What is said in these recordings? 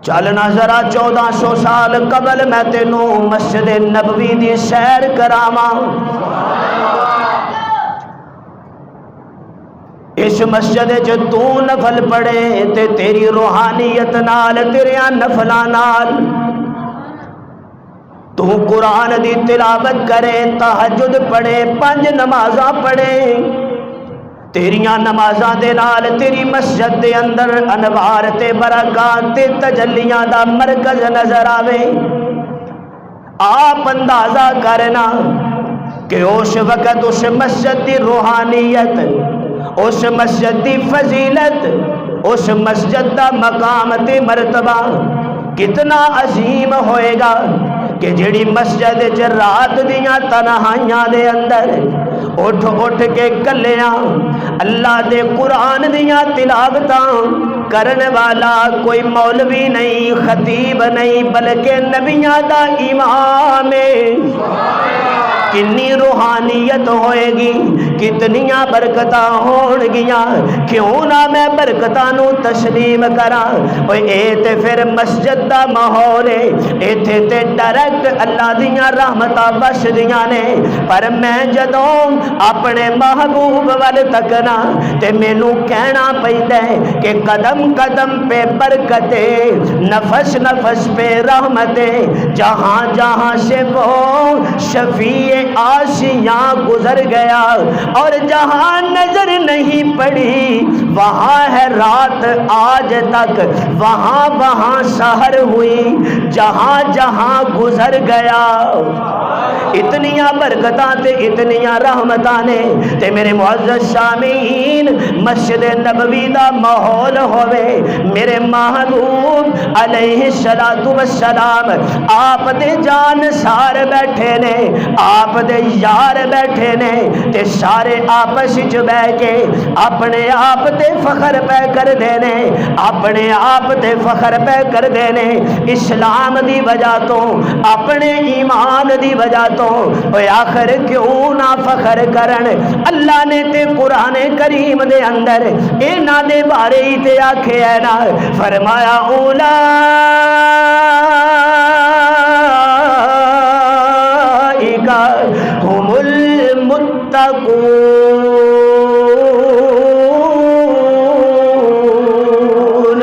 چلنا ذرا 1400 سال قبل میں تینوں مسجد نبوی دی سیر کراواں۔ اس مسجد جو تو نفل پڑھے تے تیری روحانیت نال تیریاں نفلاں نال تو قرآن دی تلاوت کرے، تہجد پڑھے، 5 نمازاں پڑھے، تیریاں نمازاں دے نال تیری مسجد دے اندر انوار تے برکات تے تجلیاں دا مرکز نظر آوے۔ آپ اندازہ کرنا کہ اس وقت اس مسجد دی روحانیت، اس مسجد دی فضیلت، اس مسجد دا مقام تے مرتبہ کتنا عظیم ہوئے گا کہ جڑی مسجد چ رات دیاں تنہائیاں دے اندر اٹھ اٹھ کے کلیاں اللہ دے قرآن دیاں تلاوتاں کرنے والا کوئی مولوی نہیں، خطیب نہیں، بلکہ نبیاں دا امام ہے۔ کنی روحانیت ہوئے گی، کتنیاں برکتاں ہون گیاں، کیوں نہ میں برکتاں نو تسلیم کراں۔ اوے اے تے پھر مسجد دا ماحول ہے، ایتھے تے ڈائریکٹ اللہ دیاں رحمتاں وسدیاں نے، پر میں جدوں اپنے محبوب ول تکنا تے مینوں کہنا پیندا ہے کہ قدم قدم پہ برکتے، نفس نفس پہ رحمتے، جہاں جہاں سے وہ شفیع آسیاں گزر گیا، اور جہاں نظر نہیں پڑی وہاں ہے رات آج تک، وہاں وہاں سحر ہوئی، جہاں جہاں گزر گیا۔ اتنیاں برکتاں تے اتنیاں رحمتاں نے تے میرے معزز سامعین، مسجد نبوی دا ماحول ہوئے، میرے محبوب علیہ السلام آپ دے جان سار بیٹھے نے، آپ دے یار بیٹھے نے تے سارے آپس وچ بیٹھ کے اپنے آپ تے فخر پہ کر دینے، اپنے آپ تے فخر پہ کر دینے، اسلام دی وجہ تو، اپنے ایمان دی وجہ تو۔ اوے آخر کیوں نہ فخر کرن؟ اللہ نے تے قرآن کریم دے اندر انہاں دے بارے ہی تے آکھے ہے نا، فرمایا اولا ہم المتقون۔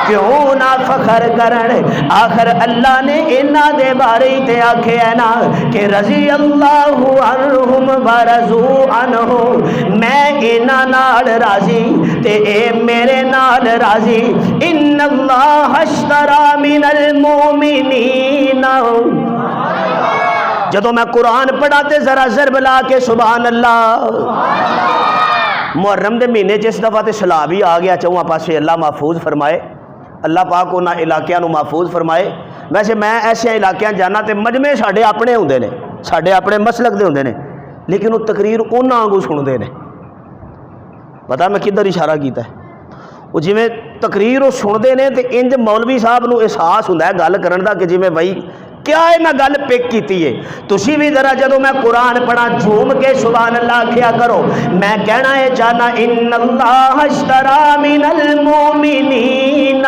کیوں نہ فخر کرن؟ آخر اللہ نے انہاں دے بارے تے آکھے ہے نا کہ رضی اللہ عنہم ورضوا عنہ، میں انہاں نال راضی تے اے میرے نال راضی۔ ان اللہ اشترى من المؤمنین، جدو میں قرآن پڑھا تے ذرا ضرب لا کے سبحان اللہ۔ محرم دے مہینے اس دفعہ تے سیلاب ہی آ گیا چواں پاسے، اللہ محفوظ فرمائے، اللہ پاک انہاں علاقیاں نو محفوظ فرمائے۔ ویسے میں ایسے علاقیاں جانا تے مجمع ساڈے اپنے ہوندے نے، ساڈے اپنے مسلک دے ہوندے نے، لیکن وہ تقریر انہاں وانگوں سنتے نے۔ پتا میں کدھر اشارہ کیتا ہے؟ وہ جویں تقریر وہ سنتے نے تے انج مولوی صاحب نو احساس ہوندا ہے گل کرن دا کہ جویں بھائی کیا ہے میں گل پک کیتی ہے۔ تسی بھی ذرا جدو میں قرآن پڑھا جھوم کے سبحان اللہ کیا کرو۔ میں کہنا ہے چاہنا ان اللہ اشترى من المؤمنین،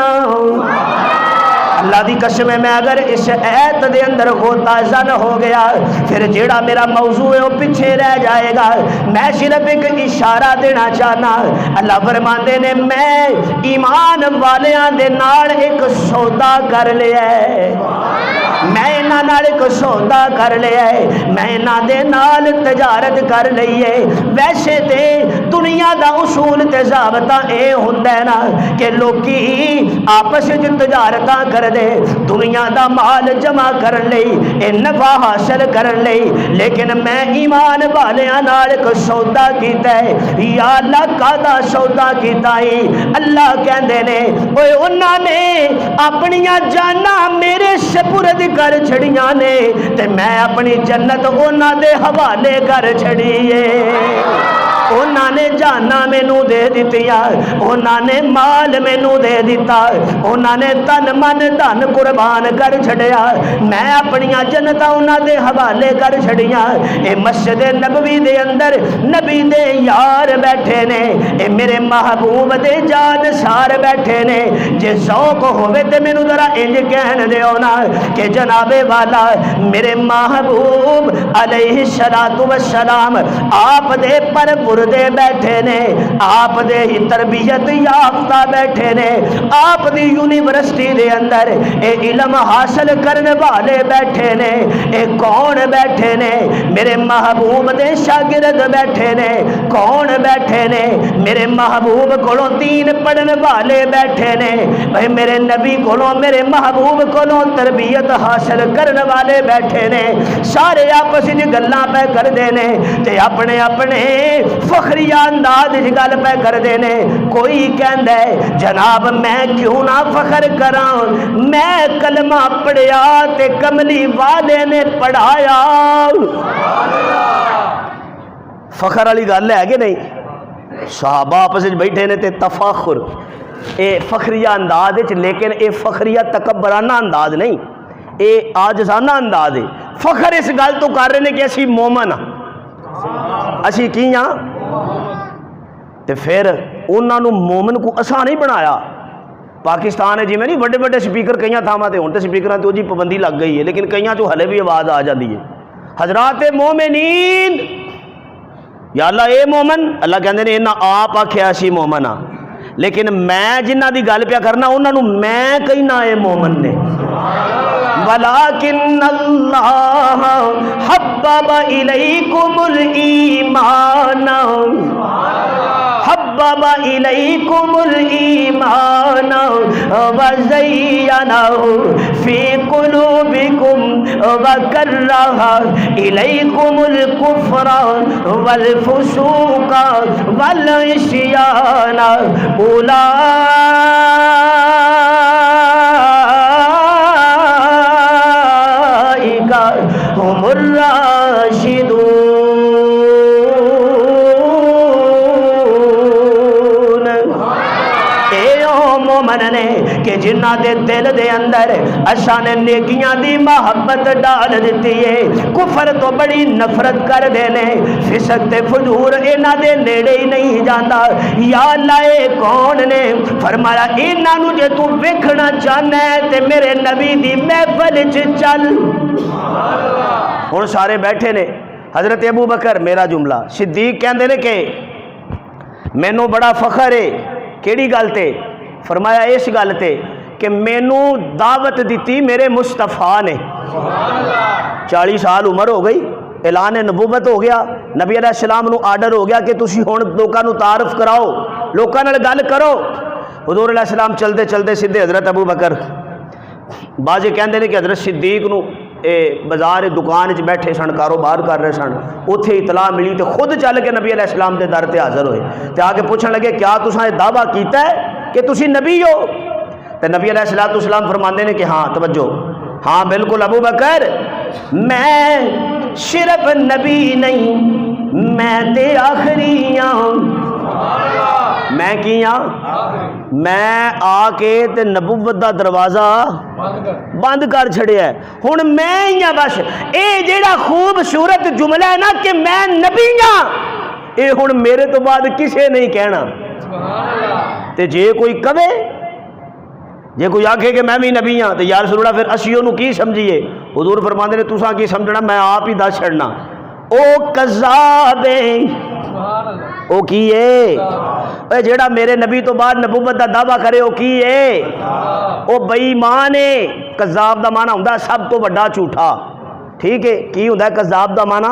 اللہ دی قسم ہے میں اگر اس ایت دے اندر غوطہ زن ہو گیا پھر جیڑا میرا موضوع ہے وہ پیچھے رہ جائے گا۔ میں صرف ایک اشارہ دینا چاہنا، اللہ فرماندے نے میں ایمان والیاں دے نال ایک سودا کر لیا ہے، میں انہاں نال ایک سودا کر لیا ہے، میں انہاں دے نال تجارت کر لئی ہے۔ ویسے تے دنیا دا اصول تے ضابطہ اے ہوندا ہے نا کہ لوکی آپس وچ تجارتاں کر دے، دنیا دا مال جمع کرن لئی، نفع حاصل کرن لئی، لیکن میں ایمان والیاں نال ایک سودا کیتا ہے۔ یا اللہ کادا سودا کیتا ہے؟ اللہ کہندے نے اوے انہاں نے اپنیاں جاناں میرے سپرد کر چھڑیاں نے تے میں اپنی جنت انہاں دے حوالے کر چھڑی ہے۔ انہاں نے جانا مینوں دے دتیاں، انہاں نے مال مینوں دے دیتا، انہاں نے تن من دھن قربان کر چھڑیا، میں اپنیاں جنتاں انہاں دے حوالے کر چھڑیاں۔ اے مسجد نبوی دے اندر نبی دے یار بیٹھے نے، اے میرے محبوب دے جان سار بیٹھے نے۔ جے ذوق ہوئے تے مینوں ذرا انج کہن دیو نا کہ جناب والا میرے محبوب علیہ السلام آپ دے پر بردے بیٹھے نے، آپ دے ہی تربیت یافتہ بیٹھے نے، آپ دی یونیورسٹی دے اندر اے علم حاصل کرنے والے بیٹھے نے، اے کون بیٹھے نے؟ میرے محبوب دے شاگرد بیٹھے نے۔ کون بیٹھے نے؟ میرے محبوب کولوں دین پڑھن والے بیٹھے نے، بھئی میرے نبی کولوں میرے محبوب کولوں تربیت حاصل کرنے والے بیٹھے نے۔ سارے آپس وچ گلاں پہ کر دے نے تے اپنے اپنے فخریہ انداز وچ گل پہ کر دے نے۔ کوئی کہندا ہے جناب میں کیوں نہ فخر کراں، میں کلمہ پڑھیا تے کملی والے نے پڑھایا۔ فخر والی گل ہے کہ نہیں؟ صحابہ آپس وچ بیٹھے نے تے تفاخر اے فخریہ انداز وچ، لیکن اے فخریہ تکبرانہ انداز نہیں، اے عاجزانہ انداز ہے۔ فخر اس گل تو کر رہے ہیں کہ اسی مومن ہاں، اسی کی ہاں، تے پھر انہاں نو مومن کو اساں نہیں بنایا۔ پاکستان ہے جی میں نہیں بڑے بڑے سپیکر کئیاں تھاواں تے ہن تے سپیکراں تے جی پابندی لگ گئی ہے، لیکن کئیاں تو ہلے بھی آواز آ جاندی ہے۔ حضرات مومنین، یا اللہ اے مومن، اللہ کہندے نے انہاں آپ آکھیا سی مومن ہاں، لیکن میں جنہاں دی گل پیا کرنا انہاں نو میں کہنا اے مومن نے۔ وَلَٰكِنَّ اللَّهَ حَبَّبَ إِلَيْكُمُ الْإِيمَانَ حَبَّبَ إِلَيْكُمُ الْإِيمَانَ وَزَيَّنَهُ فِي قُلُوبِكُمْ وَكَرَّهَ إِلَيْكُمُ الْكُفْرَ وَالْفُسُوقَ وَالْعِصْيَانَ أُولَٰئِكَ هُمُ الرَّاشِدُونَ۔ اے او مومن نے کہ جنہ دے دل دے اندر اساں نے نیکیاں دی محبت ڈال دیتی ہے، کفر تو بڑی نفرت کر دینے، فسق تے فجور انہاں دے نیڑے ہی نہیں جاندا۔ یا اللہ اے کون نے؟ فرمایا انہاں نو جے تو ویکھنا چاہنا ہے تے میرے نبی دی محفل وچ چل۔ ہن سارے بیٹھے نے، حضرت ابو بکر میرا جملہ، صدیق کہندے نے کہ مینوں بڑا فخر ہے، کیڑی گل تے؟ فرمایا اس گل تے کہ مینوں دعوت دیتی میرے مصطفیٰ نے۔ 40 سال عمر ہو گئی، اعلان نبوت ہو گیا، نبی علیہ السلام نو آرڈر ہو گیا کہ تسی ہن لوکاں نو تعارف کراؤ، لوکاں نال گل کرو۔ حضور علیہ السلام چلتے چلتے سیدھے حضرت ابو بکر، بازے کہندے نے کہ حضرت صدیق نو اے بازار دکان وچ بیٹھے سن، کاروبار کر رہے سن، اوتھے اطلاع ملی تے خود چل کے نبی علیہ السلام دے در تے حاضر ہوئے تے آ کے پوچھن لگے کیا تساں یہ دعویٰ کیتا ہے کہ تسی نبی ہو؟ تے نبی علیہ السلام فرماندے نے کہ ہاں، توجہ، ہاں بالکل ابو بکر، میں صرف نبی نہیں، میں تے آخری ہاں۔ میں کی ہاں؟ میں آ کے تے نبوت دا دروازہ بند کر چھڑیا ہے، ہن میں ہی ہاں بس۔ اے جیڑا خوبصورت جملہ ہے نا کہ میں نبی ہاں، اے ہن میرے تو بعد کسے نہیں کہنا۔ تے جے کوئی کہے، جے کوئی آکھے کہ میں بھی نبی ہاں تو یا رسول اللہ پھر اسی انہوں کی سمجھیے؟ حضور فرماندے نے تساں کی سمجھنا، میں آپ ہی دس چھڑنا۔ او کذاب ہے، او کی ہے؟ اے جیڑا میرے نبی تو بعد نبوت دا دعویٰ کرے او کی ہے؟ او بے ایمان ہے۔ کذاب دا معنی ہوندا سب تو بڑا جھوٹا، ٹھیک ہے؟ کی ہوندا ہے کذاب دا معنی؟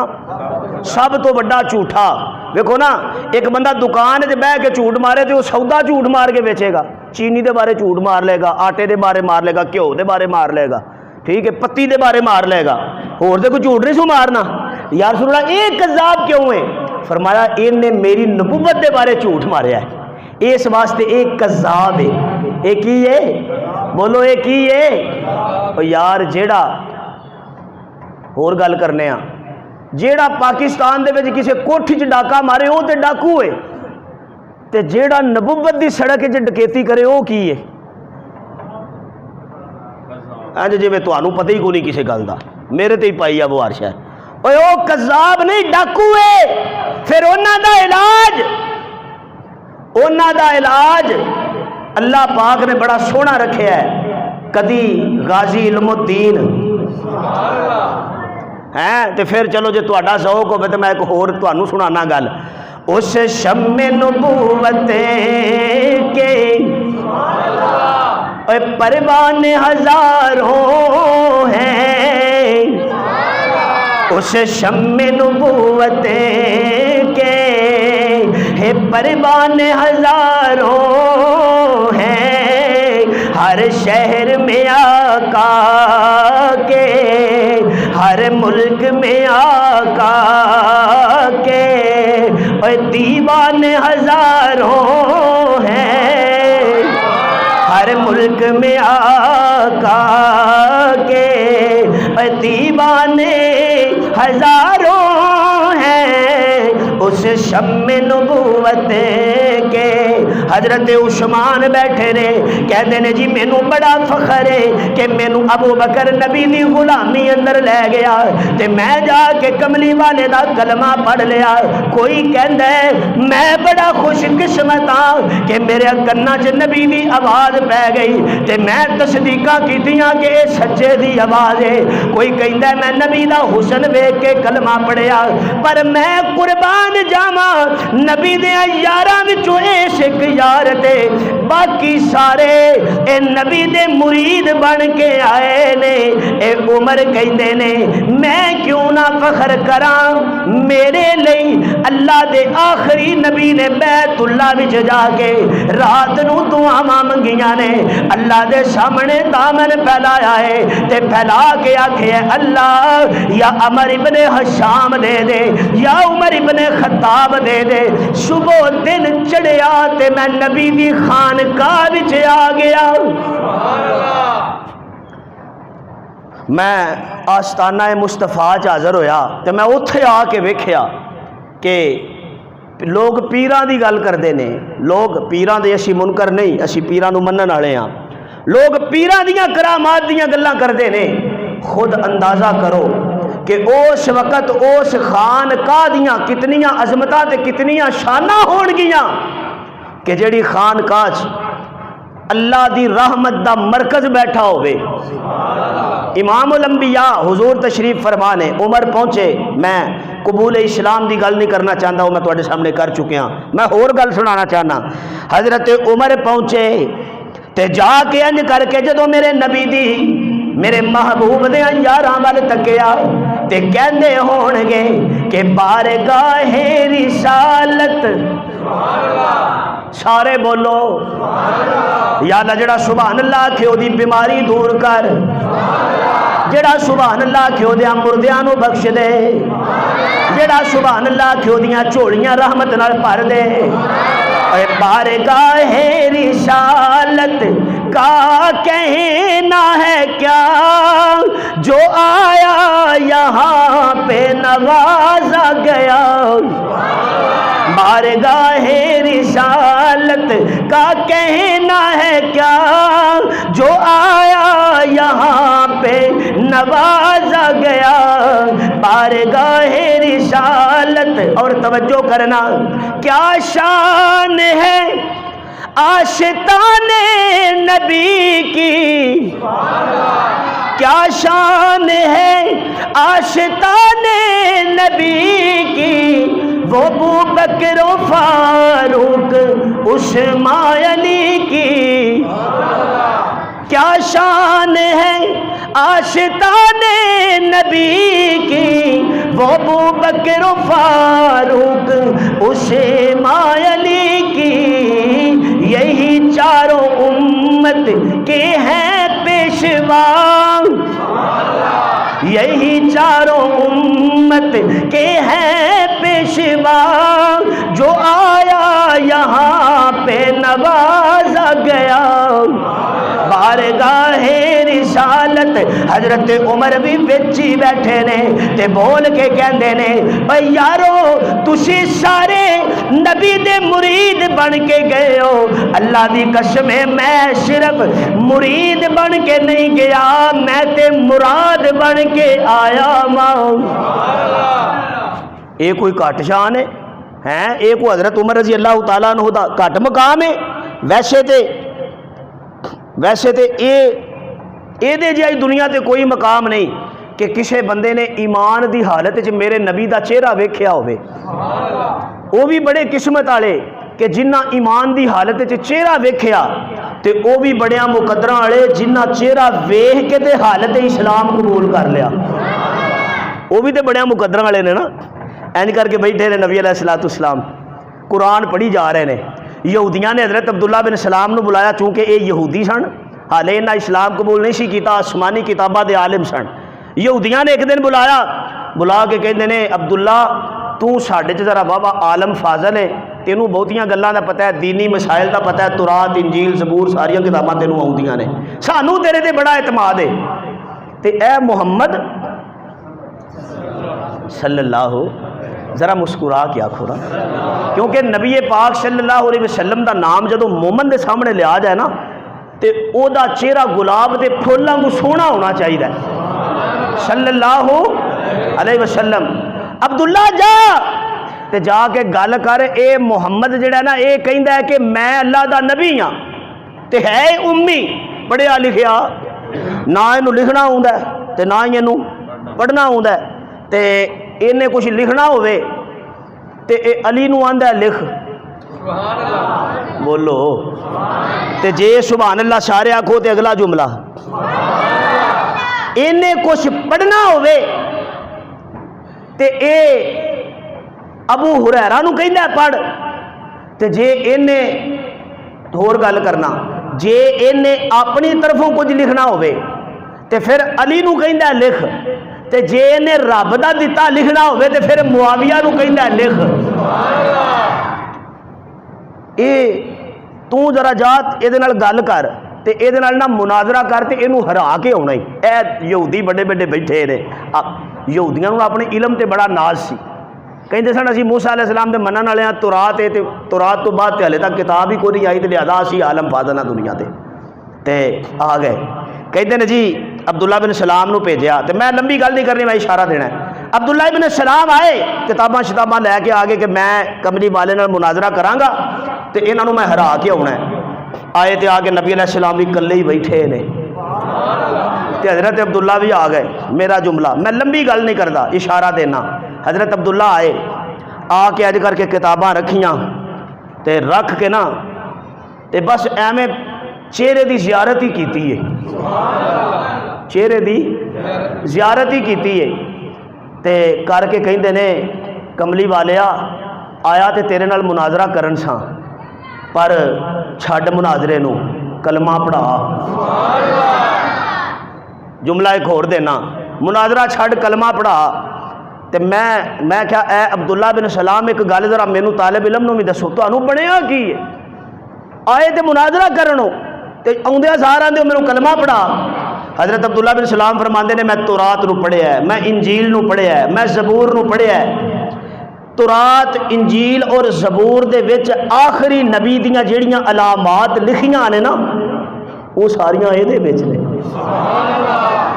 سب تو بڑا جھوٹا۔ دیکھو نا، ایک بندہ دکان وچ بیٹھ کے جھوٹ مارے تے وہ سودا جھوٹ مار کے بیچے گا، چینی دے بارے جھوٹ مار لے گا، آٹے دے بارے مار لے گا، گھیو دے بارے مار لے گا، ٹھیک ہے، پتی دے بارے مار لے گا، اور دے کوئی جھوٹ نہیں سو مارنا۔ یا رسول اللہ اے کذاب کیوں ہے؟ فرمایا ان نے میری نبوت دے بارے جھوٹ ماریا ہے، اس واسطے ایک کذاب ہے۔ اے کی ہے؟ بولو اے کی ہے؟ او یار جیڑا اور گل کرنے ہاں، جیڑا پاکستان دے وچ کسے کوٹھی چ ڈاکا مارے وہ تے ڈاکو ہے، تے جیڑا نبوت دی سڑک چ ڈکیتی کرے وہ کی ہے؟ جی میں تمہیں پتہ ہی کو نہیں کسی گل دا، میرے تے ہی پائی ہے وہ ہر شے۔ اوے وہ کذاب نہیں، ڈاکو ہے۔ پھر انہاں دا علاج اللہ پاک نے بڑا سونا رکھیا ہے۔ کدی غازی علم الدین ہیں تے پھر چلو جے تہاڈا ذوق ہوے تے میں ایک ہور تانوں سنانا گل۔ اس شم نبوت کے اے پروان ہزاروں ہیں، اس شم نبوت کے ہے پروان ہزاروں ہیں، ہر شہر میں آقا کے، ہر ملک میں آقا کے اے دیوان ہزاروں ہیں، ہر ملک میں آقا کے اے دیوانے ہزاروں ہیں، اس شم نبوت کے۔ حضرت عثمان بیٹھے رہے، کہتے ہیں جی مینوں بڑا فخر ہے کہ مینوں ابو بکر نبی دی غلامی اندر لے گیا تے میں جا کے کملی والے دا کلمہ پڑھ لیا۔ کوئی کہندا ہے میں بڑا خوش قسمت ہاں کہ میرے کنا چ نبی دی آواز پہ گئی تے میں تصدیقاں کیتیاں کہ اے سچے دی آواز ہے۔ کوئی کہندا ہے میں نبی دا حسن ویکھ کے کلمہ پڑھیا، پر میں قربان جاواں نبی دے یاراں وچوں عشق یار تے باقی سارے اے نبی دے مرید بن کے آئے نے۔ اے عمر کہندے نے میں کیوں نہ فخر کراں، میرے لئی اللہ دے آخری نبی نے بیت اللہ وچ جا کے رات نو دعاواں منگیاں نے، اللہ دے سامنے دامن پھیلایا ہے تے پھیلا کے آکھے اللہ یا عمر ابن حشام دے دے یا عمر ابن خطاب دے دے۔ صبح دن چڑھیا تے میں نبی دی خانقاہ وچ آ گیا۔ میں آستانہ مصطفیٰ چ حاضر ہویا تے میں اوتھے آ کے ویکھیا کہ لوگ پیراں دی گل کردے نے، لوگ پیراں دے اسی منکر نہیں، اسی پیراں نو منن والے ہاں، لوگ پیراں دیاں کرامات دیاں گلاں کردے نے۔ خود اندازہ کرو کہ اس وقت اس خانقاہ دیاں کتنیاں عظمتاں تے کتنیاں شاناں ہون گیاں کہ جڑی خانقاہ اللہ دی رحمت دا مرکز بیٹھا ہوئے۔ امام الانبیاء حضور تشریف فرمانے، عمر پہنچے، میں قبول اسلام دی گل نہیں کرنا چاہتا ہوں، میں تواڈے سامنے کر چکے ہاں، میں اور گل سنانا چاہنا۔ حضرت عمر پہنچے تے جا کے انج کر کے جدوں میرے نبی دی میرے محبوب دے یاراں ول تکیا تے کہندے ہون گے کہ بارگاہ رسالت، سارے بولو یا اللہ، جڑا سبحان اللہ آکھے او دی بیماری دور کر، جڑا سبحان اللہ آکھے او دیاں مردیاں نو بخش دے، جڑا سبحان اللہ آکھے او دیاں جھولیاں رحمت نال بھر دے۔ اے بارگاہ رسالت کا کہنا ہے کیا، جو آیا یہاں پہ نوازا گیا۔ بارگاہ رسالت کا کہنا ہے کیا، جو آیا یہاں پہ نوازا گیا۔ بارگاہ رسالت، اور توجہ کرنا، کیا شان ہے آشتان نبی کی، کیا شان ہے آشتان نبی کی، وہ ابو بکر و فاروق عثمان علی کی۔ کیا شان ہے آشتان نبی کی، وہ ابو بکر و فاروق عثمان علی کی۔ یہی چاروں امت کے ہیں پیشوا، یہی چاروں امت کے ہیں پیشوا، جو آیا یہاں پہ نوازا گیا۔ بارگاہ رسالت حضرت عمر بھی وچی بیٹھے نے تے بول کے کہندے نے بھئی یارو تسی سارے نبی دے مرید بن کے گئے ہو، اللہ دی قسم ہے میں صرف مرید بن کے نہیں گیا، میں تے مراد بن کے آیا ماں۔ اے کوئی کٹ شان ہے اے کوئی حضرت عمر رضی اللہ تعالیٰ عنہ دا کٹ مقام ہے؟ ویسے تے اے دے جائی دنیا تے کوئی مقام نہیں کہ کسے بندے نے ایمان دی حالت چ میرے نبی دا چہرہ ویکھیا ہوئے۔ وہ بھی بڑے قسمت والے کہ جنہ ایمان دی حالت چ چہرہ ویکھیا تے وہ بھی بڑیاں مقدراں والے جنہ چہرہ ویکھ کے تے حالت اسلام قبول کر لیا، وہ بھی تے بڑیاں مقدراں والے نے نا۔ اینج کر کے بیٹھے نے نبی علیہ السلام قرآن پڑھی جا رہے ہیں، یہودیاں نے حضرت عبداللہ بن سلام نو بلایا چونکہ یہ یہودی سن، حالے انہاں اسلام قبول نہیں سی کیتا، آسمانی کتاباں دے عالم سن۔ یہودیاں نے ایک دن بلا کے کہندے نے عبداللہ تو ساڈے چ ذرا بابا عالم فاضل ہے، تینوں بہتیاں گلاں دا پتہ ہے، دینی مسائل دا پتہ ہے، تورات انجیل زبور ساریاں کتاباں تینوں آؤندیاں نے، سانوں تیرے تے بڑا اعتماد ہے۔ تے اے محمد صلی اللہ ذرا مسکرا کے آکھو نا، کیونکہ نبی پاک صلی اللہ علیہ وسلم دا نام جدو مومن دے سامنے لیا جائے نا تے او دا چہرہ گلاب دے پھولاں کو سونا ہونا چاہیے صلی اللہ علیہ وسلم۔ عبداللہ تے جا کے گل کر، اے محمد جڑا نا اے کہندا ہے کہ میں اللہ دا نبی ہاں تے ہے امی، پڑھیا لکھیا نہ اینو لکھنا ہوندا ہے تے نہ اینو پڑھنا ہوندا ہے، تے انہیں کچھ لکھنا ہوئے تے اے علی نو آندا ہے لکھ، بولو تے جے سبحان اللہ سارے آکھو تے اگلا جملہ، انہیں کچھ پڑھنا ہوئے تے اے ابو ہریرہ نو کہندا ہے پڑھ، تے جے انہیں ہور گل کرنا، جے انہیں اپنی طرفوں کچھ لکھنا ہوئے تے پھر علی نو کہندا ہے لکھ، تے جے انہیں رب دا دتا لکھنا ہوئے تے پھر معاویہ نو کہندا ہے لکھ۔ اے تو ذرا جات اے دے نال گل کر تے اے دے نال نہ مناظرہ کر تے اینو ہرا کے ہونا ہی۔ اے یہودی بڑے بڑے بیٹھے نے، یہودیاں نو اپنے علم تے بڑا ناز سی، کہندے سن اسی موسیٰ علیہ السلام دے منن والے ہاں، تورات ہے تے تورات تو بعد تے ہلے تک کتاب ہی کوئی نہیں آئی تے لہذا اسی عالم فاضل ہاں دنیا تے آ گئے۔ کہتے ہیں جی عبداللہ بن سلام نو بھیجیا، تے میں لمبی گل نہیں کرنی، میں اشارہ دینا ہے۔ عبداللہ بن سلام آئے کتاباں شتاباں لے کے آگے کہ میں کملی والے نال مناظرہ کراں گا تے انہاں نو میں ہرا کے آنا ہے۔ آئے تے آگے نبی علیہ السلام بھی کلے ہی بیٹھے نے تے حضرت عبداللہ بھی آ گئے۔ میرا جملہ میں لمبی گل نہیں کردا، اشارہ دینا۔ حضرت عبداللہ آئے، آ کے اج کر کے کتاباں رکھیاں تے رکھ کے نا تے بس ایویں چہرے دی زیارت ہی کیتی ہے، چہرے دی زیارت ہی کیتی ہے تے کر کے کہندے نے کملی والیا آیا تے تیرے نال مناظرہ کرن ساں، پر چھڈ مناظرے نو، کلمہ پڑھا۔ جملہ ایک اور دینا، مناظرہ چھڈ کلمہ پڑھا۔ تے میں کہا اے عبداللہ بن سلام ایک گل ذرا مینوں طالب علم نو بھی دسو، تانوں بنیا کی ہے؟ آئے تے مناظرہ کرنو تے آوندے سار آندے مینوں کلمہ پڑھا۔ حضرت عبداللہ بن سلام فرماندے نے میں تورات نو پڑھیا ہے، میں انجیل نو پڑھیا ہے، میں زبور نو پڑھیا ہے۔ تورات انجیل اور زبور دے وچ آخری نبی دیاں جیڑیاں علامات لکھیاں نے نا وہ ساریاں اے دے وچ نے،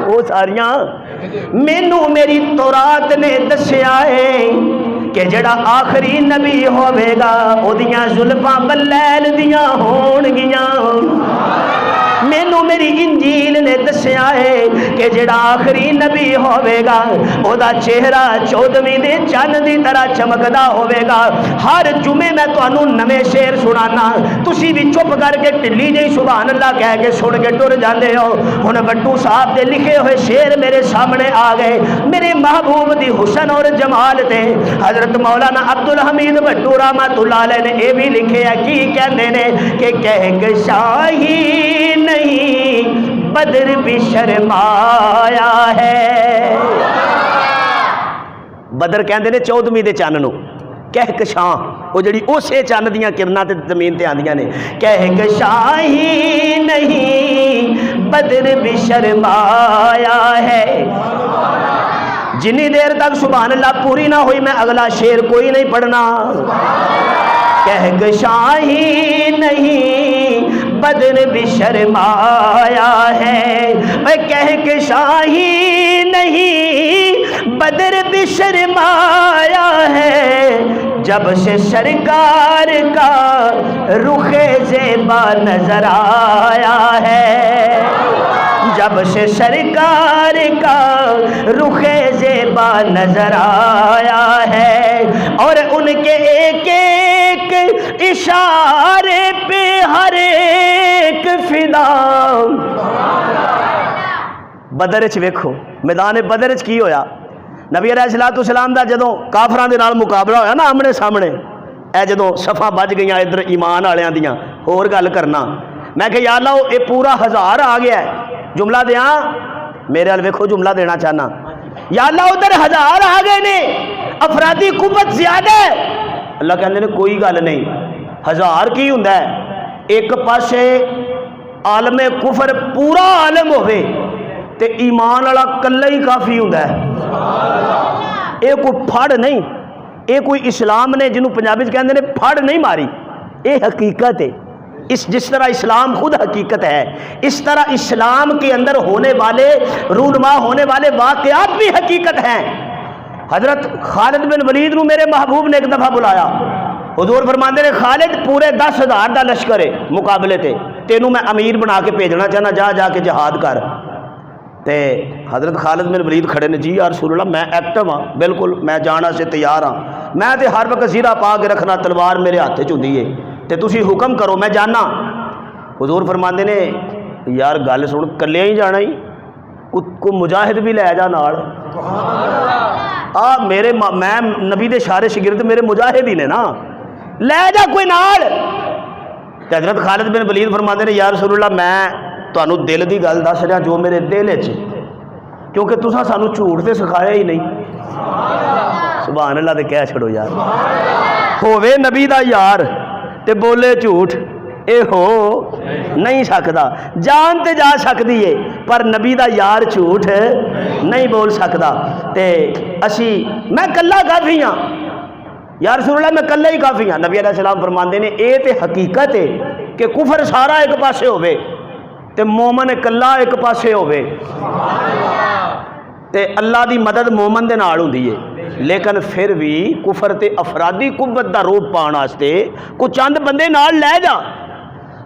وہ ساریاں مینوں میری تورات نے دسیا ہے کہ جڑا آخری نبی ہوے گا او دیاں زلفاں بلیل دیاں ہون گیاں۔ مینوں میری انجیل نے دسیا ہے کہ جڑا آخری نبی ہوے گا او دا چہرہ 14ویں دے چند دی طرح چمکدا ہوے گا۔ ہر جمعے میں تانوں نویں شعر سنانا، تسی بھی چپ کر کے ٹلی جی سبحان اللہ کہہ کے سن کے ٹر جاندے ہو۔ ہن بٹو صاحب دے لکھے ہوئے شعر میرے سامنے آ گئے، میرے محبوب دی حسن اور جمال تے حضرت مولانا عبدالحمید بٹو رحمۃ اللہ علیہ نے اے بھی لکھے ہے، کی کہندے نے کہ کہکشائی نہیں بدر بھی شرمایا ہے۔ بدر کہندے نے 14ویں دے چن نو، کہکشاں وہ جڑی اسے چند دیاں کرناں تے زمین تے آندیاں نے، کہکشاں ہی نہیں بدر بھی شرمایا ہے. جنی دیر تک سبحان اللہ پوری نہ ہوئی میں اگلا شعر کوئی نہیں پڑھنا. کہکشاں ہی نہیں بدر بھی شرمایا ہے، کہکشاں ہی نہیں بدر بھی شرمایا ہے، جب سے سرکار کا رخ زیبا نظر آیا ہے، جب سے سرکار کا رخ زیبا نظر آیا ہے، اور ان کے ایک ایک اشارے پہ ہر ایک فدا. بدر وچ ویکھو میدان بدر وچ کی ہویا. نبی علیہ الصلوۃ والسلام دا جدوں کافراں دے نال مقابلہ ہویا نا آمنے سامنے، اے جدوں صفاں بج گئیاں ادھر ایمان والیاں دیاں، ہور گل کرنا میں کہ یا اللہ اے پورا 1000 آ گیا ہے. جملہ دیاں میرے ال ویکھو جملہ دینا چاہنا. یا اللہ ادھر 1000 آ گئے نے، افرادی قوت زیادہ ہے. اللہ کہندے نے کوئی گل نہیں، 1000 کی ہوندا ہے، ایک پاسے عالم کفر پورا عالم ہوئے تے ایمان والا کلہ ہی کافی ہوندا ہے. اے کوئی پھڑ نہیں، اے کوئی اسلام نے جنہوں پنجابی چ کہندے نے پھڑ نہیں ماری، اے حقیقت ہے. جس طرح اسلام خود حقیقت ہے، اس طرح اسلام کے اندر ہونے والے رونما ہونے والے واقعات بھی حقیقت ہیں. حضرت خالد بن ولید نو میرے محبوب نے ایک دفعہ بلایا. حضور فرماندے نے خالد پورے 10,000 دا لشکر ہے مقابلے تے، تینوں میں امیر بنا کے بھیجنا چاہنا، جا جا کے جہاد کر. تے حضرت خالد بن ولید کھڑے نے، جی یا رسول اللہ میں ایکٹو ہاں، بالکل میں جانا سے تیار ہاں، میں تے ہر وقت زیرہ پا کے رکھنا، تلوار میرے ہاتھ چ ہوندی ہے، تے تسی حکم کرو میں جانا. حضور فرماندے نے یار گل سن، کلے ہی جانا ہی، کو مجاہد بھی لے جا نال. میرے میں نبی دے شارے شگرد میرے مجاہد ہی نے نا، لے جا کوئی نال. تے حضرت خالد بن ولید فرماندے نے یا رسول اللہ میں تانوں دل دی گل دس رہا جو میرے دل وچ، کیونکہ تساں سانو جھوٹ تے سکھایا ہی نہیں. سبحان اللہ تے کہہ چھڑو یار، ہووے نبی دا یار تے بولے جھوٹ، اے ہو نہیں سکدا. جان تے جا سکدی ہے پر نبی دا یار جھوٹ نہیں بول سکدا. تے اسی میں کلہ کافی ہاں یا رسول اللہ، میں کلہ ہی کافی ہاں. نبی علیہ السلام فرماندے نے اے تے حقیقت ہے کہ کفر سارا ایک پاسے ہوئے تے مومن کلہ ایک پاسے ہوئے، تے اللہ دی مدد مومن دے نال ہوندی ہے. لیکن پھر بھی کفر تے افرادی قوت دا روپ پان واسطے کو چند بندے نال لے جا.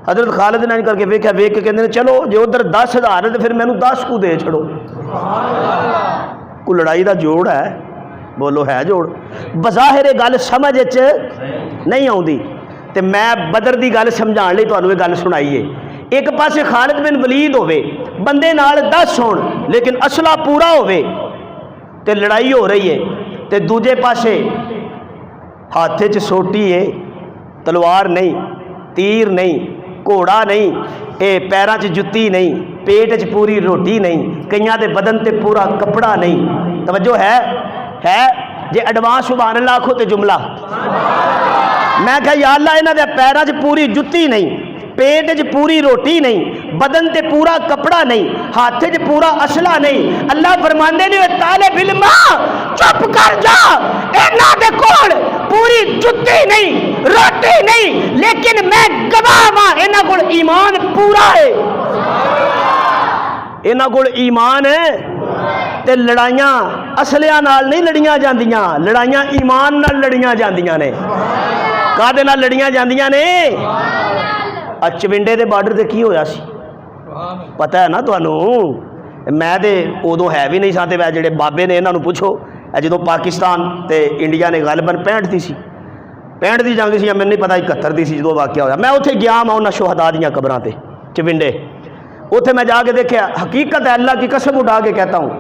حضرت خالد نے کر کے ویکھیا، ویکھ کے کہندے نے چلو جے ادھر 10,000 تے پھر مینوں 10 کو دے چھڑو. کو لڑائی دا جوڑ ہے، بولو ہے جوڑ. بظاہر گل سمجھ وچ نہیں آوندی تے میں بدر دی گل سمجھان لئی تانوں یہ گل سنائی ہے. ایک پاسے خالد بن ولید ہوئے، بندے نال 10 ہون لیکن اسلحہ پورا ہوئے تے لڑائی ہو رہی ہے، تے دوجے پاسے ہاتھ چ سوٹی ہے، تلوار نہیں، تیر نہیں، گھوڑا نہیں، اے پیراں چ جتی نہیں، پیٹ چ پوری روٹی نہیں، کئیاں دے بدن تے پورا کپڑا نہیں. توجہ ہے جے ایڈوانس سبحان اللہ آکھو تے جملہ. میں کہا یا اللہ انہاں دے پیراں چ پوری جتی نہیں، پیٹ چ پوری روٹی نہیں، بدن تے پورا کپڑا نہیں، ہاتھ چ پورا اسلحہ نہیں. اللہ فرماندے نے طالب علم چپ کر جا، انہاں دے کول پوری جتی نہیں، روٹی نہیں، لیکن میں گواہ ہاں انہاں کول ایمان پورا ہے. انہاں کول ایمان ہے تے لڑائیاں اسلحے نال نہیں لڑیاں جاندیاں، لڑائیاں ایمان نال لڑیاں جاندیاں نے. کادے نال لڑیاں جاندیاں نے؟ چونڈے دے بارڈر تے کی ہویا سی پتہ ہے نا تانوں؟ میں تے ادوں ہے بھی نہیں ساتے، جڑے بابے نے انہاں نوں پوچھو. جدوں پاکستان تے انڈیا نے غالباً 65 دی سی، 65 دی جنگ سی، میں نہیں پتہ 71 دی سی جدوں واقعہ ہویا. میں اتنے گیا میں انہاں شہداء دیاں قبراں تے چونڈے، اتنے میں جا کے دیکھا. حقیقت ہے، اللہ کی قسم اٹھا کے کہتا ہوں،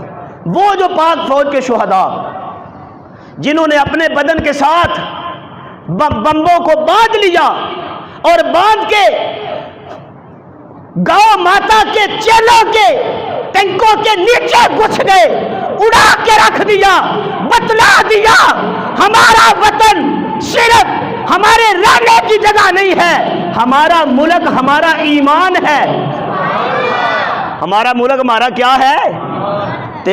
وہ جو پاک فوج کے شہداء جنہوں نے اپنے بدن کے ساتھ بمبوں کو باندھ لیا اور باندھ کے گاؤں ماتا کے چیلوں کے ٹینکوں کے نیچے گھس گئے، اڑا کے رکھ دیا، بتلا دیا ہمارا وطن صرف ہمارے رہنے کی جگہ نہیں ہے، ہمارا ملک ہمارا ایمان ہے، ہمارا ملک ہمارا کیا ہے؟ تے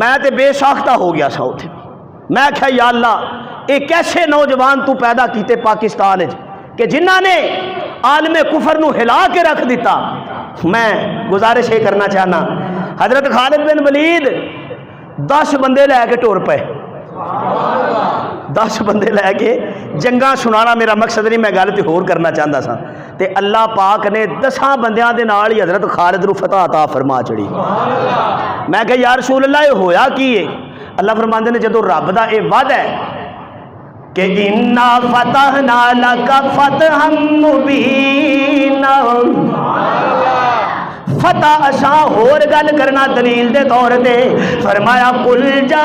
میں تے بے ساختہ ہو گیا سا اتھے، میں کہا یا اللہ ایک ایسے نوجوان تو پیدا کیتے پاکستان کہ جنہاں نے عالم کفر نو ہلا کے رکھ دیتا۔ میں گزارش یہ کرنا چاہنا، حضرت خالد بن ولید 10 بندے لے کے ٹور پے، 10 بندے لے کے جنگاں سنانا میرا مقصد نہیں، میں گل تے ہور کرنا چاہتا سا، تے اللہ پاک نے 10 بندیاں دے نال ہی حضرت خالد نو فتح عطا فرما چڑی۔ میں کہا یا رسول اللہ یہ ہویا کی ہے؟ اللہ فرماندے نے جدو رب دا اے وعدہ ہے کہ اِنَّا فَتَحْنَا لَكَ فَتْحًا مُبِينًا، فتح اشاں ہور گل کرنا دلیل دے طور تے فرمایا قُلْ جَاءَ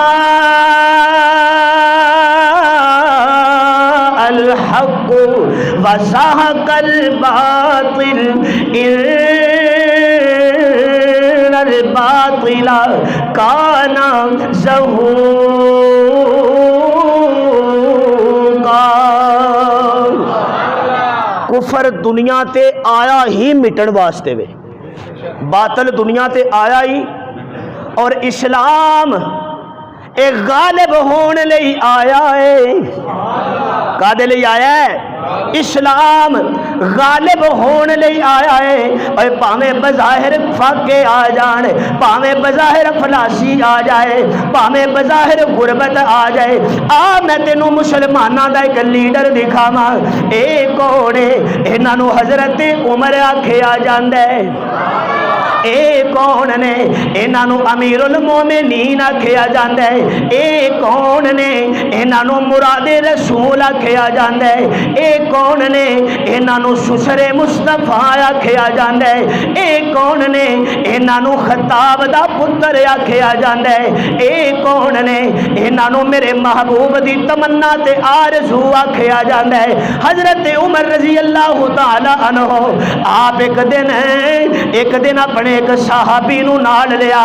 الْحَقُّ وَزَهَقَ الْبَاطِلُ إِنَّ الْبَاطِلَ كَانَ زَهُوقًا۔ کفر دنیا تے آیا ہی مٹن واسطے وے، باطل دنیا تے آیا ہی، اور اسلام ایک غالب ہونے لئی آیا ہے۔ کادے لئی آیا ہے؟ اسلام غالب ہونے لئی آیا ہے۔ اور پاویں بظاہر فاقے آ جان، پاویں بظاہر فلاسی آ جائے، پاویں بظاہر غربت آ جائے، میں تینوں مسلماناں دا ایک لیڈر دکھاواں۔ اے کون ہے؟ انہاں نوں حضرت عمر آکھیا جاندا ہے۔ اے کون نے؟ انہاں نوں امیر المومنین آکھیا جاندا ہے۔ اے کون نے؟ انہاں نوں مراد رسول آکھیا جاندا ہے۔ اے کون نے؟ انہاں نوں سسر مصطفیٰ آکھیا جاندا ہے۔ اے کون نے؟ انہاں نوں خطاب دا پتر آکھیا جاندا ہے۔ اے کون نے؟ انہاں نوں میرے محبوب دی تمنا تے آرزو آکھیا جاندا ہے۔ حضرت عمر رضی اللہ تعالی عنہ آپ ایک دن اپنے ایک صحابی نو نال لیا،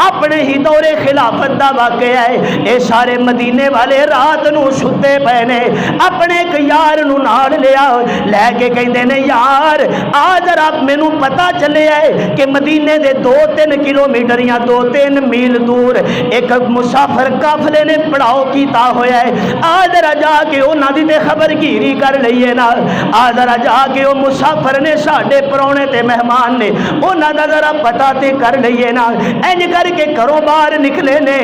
اپنے ہی دور خلافت دا واقعہ ہے، اے سارے مدینے والے رات نو ستے پے نے، اپنے ایک یار نو نال لیا، لے کے کہندے نے یار آ ذرا مینوں پتہ چلے ہے کہ مدینے دے 2-3 کلومیٹر یا 2-3 میل دور ایک مسافر قافلے نے پڑاؤ کیتا ہویا ہے، آ ذرا جا کے انہاں دی تے خبر گیری کر لئیے نا، آ ذرا جا کے وہ مسافر نے ساڈے پرونے تے مہمان نے انہاں دا ذرا پتہ تے کر لئیے نا۔ انج کر کے گھروں باہر نکلے نے،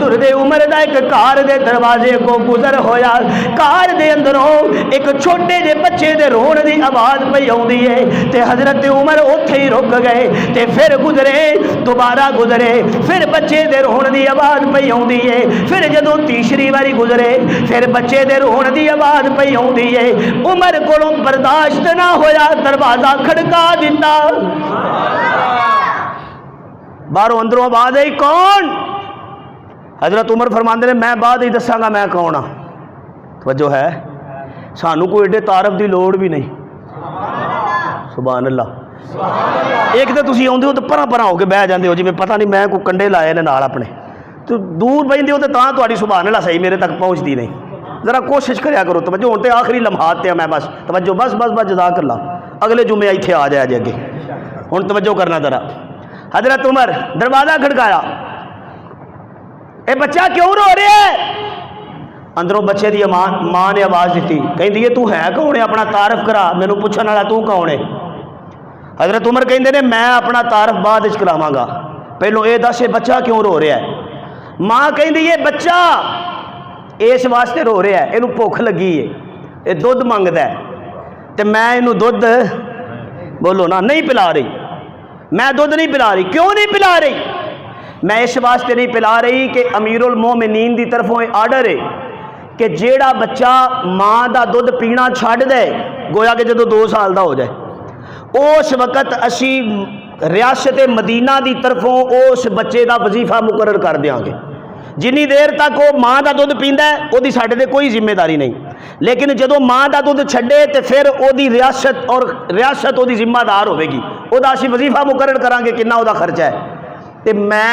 ٹردے عمر دا ایک کار دے دروازے کو گزر ہویا، کار دے اندروں ایک چھوٹے جے بچے دے رون دی آواز پئی آوندی ہے، تے حضرت عمر اوتھے ہی رک گئے، تے پھر گزرے، دوبارہ گزرے، پھر بچے دے رون دی آواز پئی آوندی ہے، پھر جدوں تیسری واری گزرے پھر بچے دے رون دی آواز پئی آوندی ہے، عمر کولوں برداشت نہ ہویا، دروازہ کھڑکا دتا، باہروں اندروں آواز آئی کون؟ حضرت عمر فرماندے نے میں بعد ہی دساں گا میں کون ہاں۔ توجہ ہے، سانو کوئی ایڈے تعارف دی لوڑ بھی نہیں۔ سبحان اللہ۔ ایک تو تسی آندے ہو تو پرا ہو کے بہ جاندے ہو جی میں پتہ نہیں میں کوئی کنڈے لائے نے نال اپنے، تو دور بہندے ہو تو تاں تہاڈی سبحان اللہ صحیح میرے تک پہنچتی نہیں۔ ذرا کوشش کریا کرو، توجہ ہن تے آخری لمحات تے میں بس توجہ بس جزاک اللہ، اگلے جمعے ایتھے آ جائے جی اگے، ہن توجہ کرنا ذرا۔ حضرت عمر دروازہ کھڑکایا، اے بچہ کیوں رو رہے ہے؟ اندروں بچے دی ماں نے آواز دیتی، کہندی ہے تو ہے کون ہے؟ اپنا تعارف کرا، مینوں پوچھن والا تو کون ہے؟ حضرت عمر کہندے نے میں اپنا تعارف بعد وچ کراواں گا، پہلو اے دس بچہ کیوں رو رہا ہے؟ ماں کہندی ہے بچہ اس واسطے رو رہا ہے، اینوں بھوک لگی ہے، یہ دودھ منگدا ہے، تے میں اینوں دودھ بولو نا نہیں پلا رہی، میں دودھ نہیں پلا رہی۔ کیوں نہیں پلا رہی؟ میں اس واسطے نہیں پلا رہی کہ امیر المومنین دی طرفوں آرڈر ہے کہ جیڑا بچہ ماں دا دودھ پینا چھڈ دے، گویا کہ جدو 2 سال دا ہو جائے، اس وقت اسی ریاست مدینہ دی طرفوں اس بچے دا وظیفہ مقرر کر دیاں گے، جنی دیر تک وہ ماں دا دودھ پیندا ہے وہ دی ساڈے تے کوئی ذمہ داری نہیں، لیکن جدو ماں دا دودھ چھڈے تے پھر وہ دی ریاست وہ دی ذمہ دار ہوے گی، وہ دا اسی وظیفہ مقرر کران گے کنا وہ دا خرچہ ہے۔ تو میں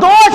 2